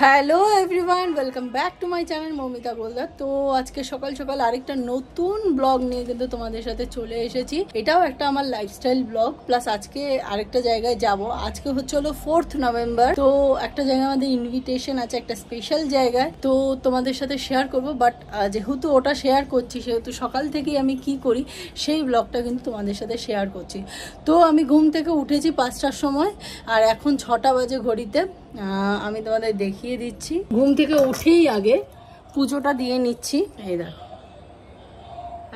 Hello everyone, welcome back to my channel Moumita Goldar. তো আজকে সকাল সকাল আরেকটা নতুন ব্লগ নিয়ে কিন্তু তোমাদের সাথে চলে এসেছি। এটাও একটা আমার লাইফস্টাইল ব্লগ, প্লাস আজকে আরেকটা জায়গায় যাব। আজকে হচ্ছে হলো 4th নভেম্বর। তো একটা জায়গায় আমাদের ইনভিটেশন আছে, একটা স্পেশাল জায়গায়, তো তোমাদের সাথে শেয়ার করব। বাট যেহেতু ওটা শেয়ার করছি, সেহেতু সকাল থেকেই আমি কি করি সেই ব্লগটা কিন্তু তোমাদের সাথে শেয়ার করছি। তো আমি ঘুম থেকে উঠেছি 5টার সময়, আর এখন 6টা বাজে ঘড়িতে। আমি তোমাদের দেখিয়ে দিচ্ছি। ঘুম থেকে উঠেই আগে পুজোটা দিয়ে নিচ্ছি। এই দেখো,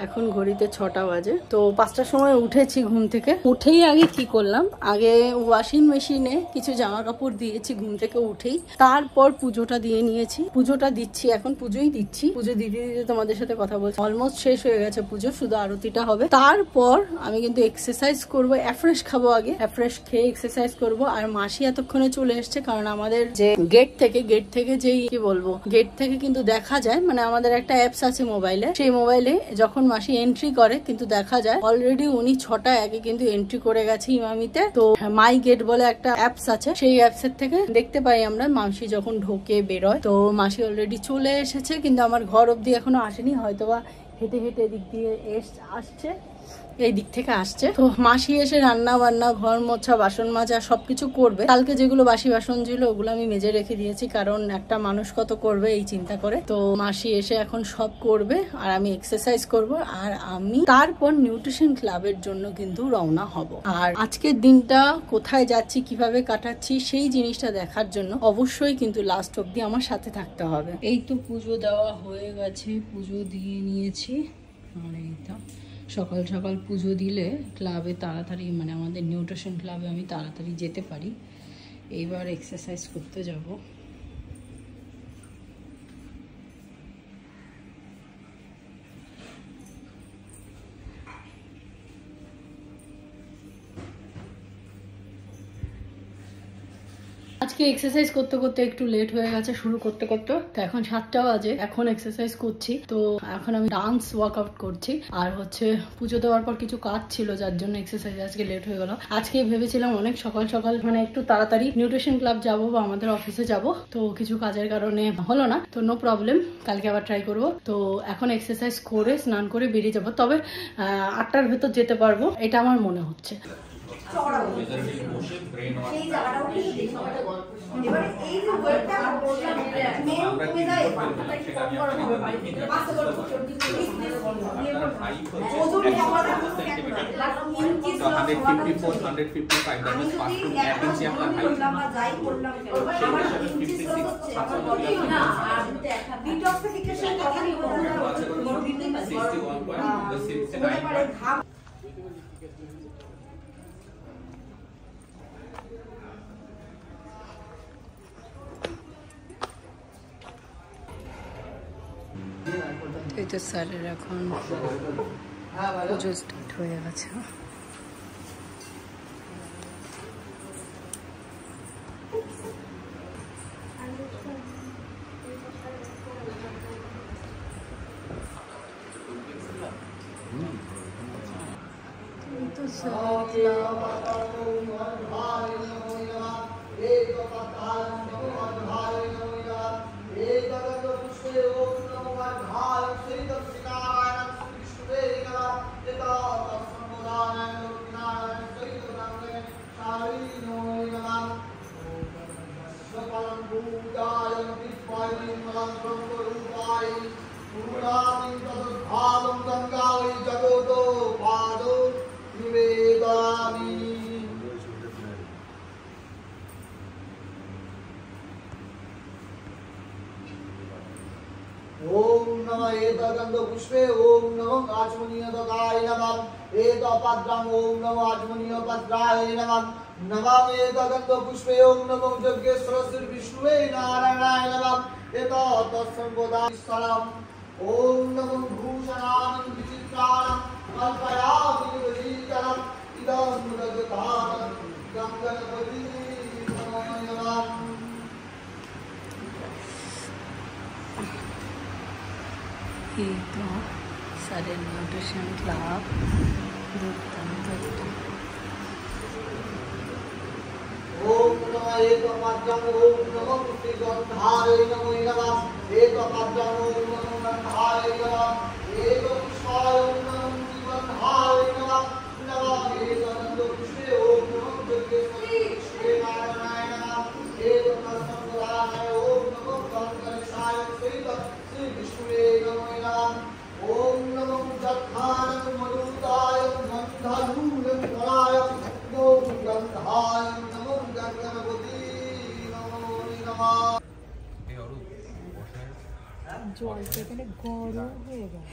এখন ঘড়িতে 6টা বাজে। তো 5টার সময় উঠেছি ঘুম থেকে। উঠেই আগে কি করলাম, আগে ওয়াশিং মেশিনে কিছু জামা কাপড় দিয়েছি ঘুম থেকে উঠেই। তারপর পুজোটা দিয়ে নিয়েছি, পুজোটা দিচ্ছি, এখন পুজোই দিচ্ছি। পুজো দিতে দিতে তোমাদের সাথে কথা বলছি। অলমোস্ট শেষ হয়ে গেছে পুজো, শুধু আরতিটা হবে। তারপর আমি কিন্তু এক্সারসাইজ করবো, অ্যাফ্রেশ খাবো। আগে অ্যাফ্রেশ খেয়ে এক্সারসাইজ করবো। আর মাসি এতক্ষণে চলে এসছে, কারণ আমাদের যে গেট থেকে যেই কি বলবো, গেট থেকে কিন্তু দেখা যায়, মানে আমাদের একটা অ্যাপস আছে মোবাইলে, সেই মোবাইলে যখন মাসি এন্ট্রি করে কিন্তু দেখা যায় অলরেডি উনি 6টা আগে কিন্তু এন্ট্রি করে গেছে ইমামিতে। তো মাই গেট বলে একটা অ্যাপস আছে, সেই অ্যাপস এর থেকে দেখতে পাই আমরা মাসি যখন ঢোকে বেরোয়। তো মাসি অলরেডি চলে এসেছে, কিন্তু আমার ঘর অব্দি এখনো আসেনি, হয়তোবা হেঁটে হেঁটে এদিক দিয়ে আসছে, এই দিক থেকে আসছে। তো মাসি এসে রান্না বান্না, ঘর মোছা, বাসন মাজা সবকিছু করবে। কালকে যেগুলো বাসি বাসন ছিল ওগুলো আমি মেজে রেখে দিয়েছি, কারণ একটা মানুষ কত করবে এই চিন্তা করে। তো মাসি এসে এখন সব করবে, আর আমি এক্সারসাইজ করব, আর আমি তারপর নিউট্রিশন ক্লাবের জন্য কিন্তু রওনা হব। আর আজকের দিনটা কোথায় যাচ্ছি, কিভাবে কাটাচ্ছি, সেই জিনিসটা দেখার জন্য অবশ্যই কিন্তু লাস্ট অব্দি আমার সাথে থাকতে হবে। এই তো পুজো দেওয়া হয়ে গেছে, পুজো দিয়ে নিয়েছি। আর এই তো সকাল সকাল পুজো দিলে ক্লাবে তাড়াতাড়ি, মানে আমাদের নিউট্রিশন ক্লাবে আমি তাড়াতাড়ি যেতে পারি। এইবার এক্সারসাইজ করতে যাব। আজকে এক্সারসাইজ করতে করতে একটু লেট হয়ে গেছে শুরু করতে করতে। তো এখন 7টা বাজে, এখন এক্সারসাইজ করছি। তো এখন আমি ডান্স ওয়ার্কআউট করছি। আর হচ্ছে পুজো দেওয়ার পর কিছু কাজ ছিল, যার জন্য এক্সারসাইজ আজকে লেট হয়ে গেল। আজকে ভেবেছিলাম অনেক সকাল সকাল, মানে একটু তাড়াতাড়ি নিউট্রিশন ক্লাব যাব বা আমাদের অফিসে যাব, তো কিছু কাজের কারণে হলো না। তো নো প্রবলেম, কালকে আবার ট্রাই করব। তো এখন এক্সারসাইজ করে স্নান করে বেরিয়ে যাব। তবে 8টার ভেতর যেতে পারবো, এটা আমার মনে হচ্ছে। এই তো স্যারের এখন পুজো স্টার্ট হয়ে গেছে। তো ओम नमः एतगंधो पुष्पे ओम नमः आचमनीय दगाय नमः एतपद्रं ओम नमः आचमनीय पद्राय नमः नमः एतगंधो पुष्पे ओम नमः यज्ञेश्वर श्री विष्णुवे नारायणाय नमः एतत्सर्वदा सलाम ओम नमः भूषणानं विचित्राणं कल्पयामि विजीतनं इदं मुदगतानं गंगणपति नमः। এই তো স্যারের নিউট্রিশন ক্লাব দুর্দান্ত একটা। ओम नमः एक पाद्रं ओम नमो श्री गंधाय नमो नमः एक पाद्रं ओम नमो गंधाय नमः एक पुष्पाय ओम नमो श्री गंधाय नमः नमः एक आनंद पुष्पे ओम नमो जगदीश्वरी श्री नारायणाय नमः एक प्रसन्नराय ओम नमो गंगाशाय श्री विष्णुवे नमो नमः ओम नमो जगद्धाय मरुताय गंधाधूलधराय ओम गंधाय नमो गंगणपति नमो नमः জলটা এখানে গরম হয়ে গেল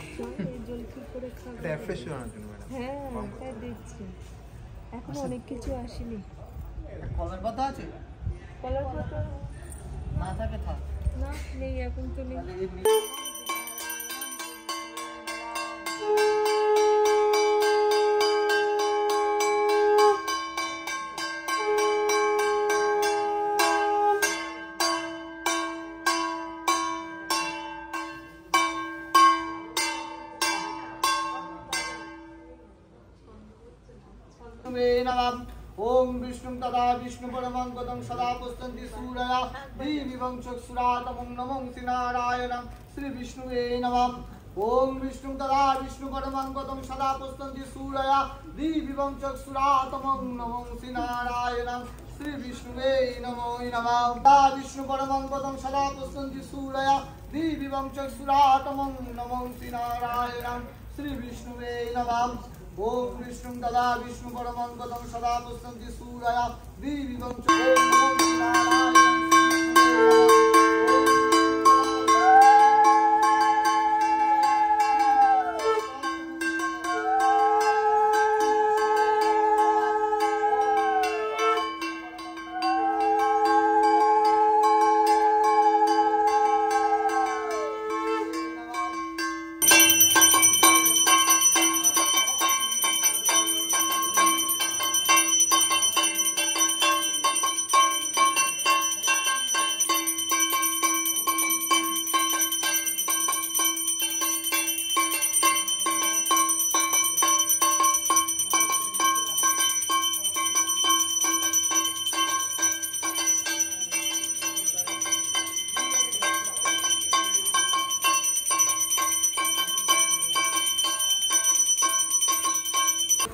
জল কি করে খাবো রিফ্রেশ করার জন্য ম্যাডাম হ্যাঁ তাই দেখছি এখন অনেক কিছু আসেনি কলার পাতা আছে কলার পাতা না থাকে থাক না নেই এখন তো নেই ओम विष्णु तदा विष्णु परमं पदं सदा पुष्पन्ति सूरया दिव्यं चक्षुरातमं नमो नारायणं श्री विष्णुवे नमः ओम विष्णु तदा विष्णु परमं पदं सदा पुष्पन्ति सूरया दिव्यं चक्षुरातमं नमो नारायणं श्री विष्णुवे नमो नमः तदा विष्णु परमं पदं सदा पुष्पन्ति सूरया दिव्यं चक्षुरातमं नमो नारायणं श्री विष्णुवे नमः ओम विष्णु तदा विष्णु परमं पदं सदा पुष्पन्ति सूरया दिव्यं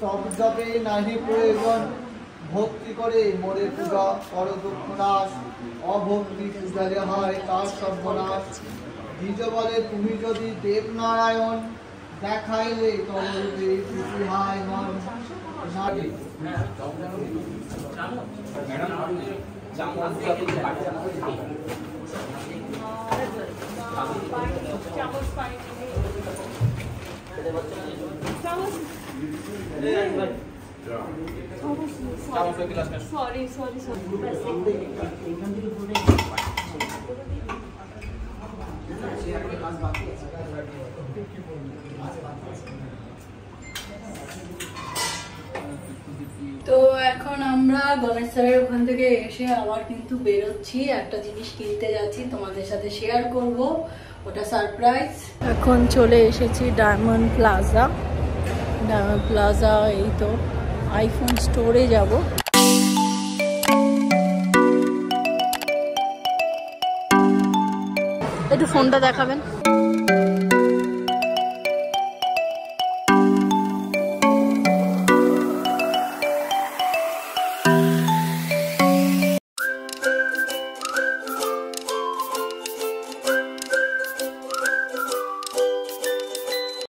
सब जपे नाहि प्रयोजन भक्ति करे मोरे पूजा कर दुख नाश अभक्ति पूजाले হয় তার সর্বনাশ দ্বিজ বলে তুমি যদি দেব নারায়ণ দেখাইলে তবে প্রীতি হয় মন নারী সরি তো এখন আমরা গণেশ স্যারের ওখান থেকে এসে আবার কিন্তু বেরোচ্ছি, একটা জিনিস কিনতে যাচ্ছি, তোমাদের সাথে শেয়ার করব, ওটা সারপ্রাইজ। এখন চলে এসেছি ডায়মন্ড প্লাজা। ডায়মন্ড প্লাজা এই তো আইফোন স্টোরে যাব। একটু ফোনটা দেখাবেন।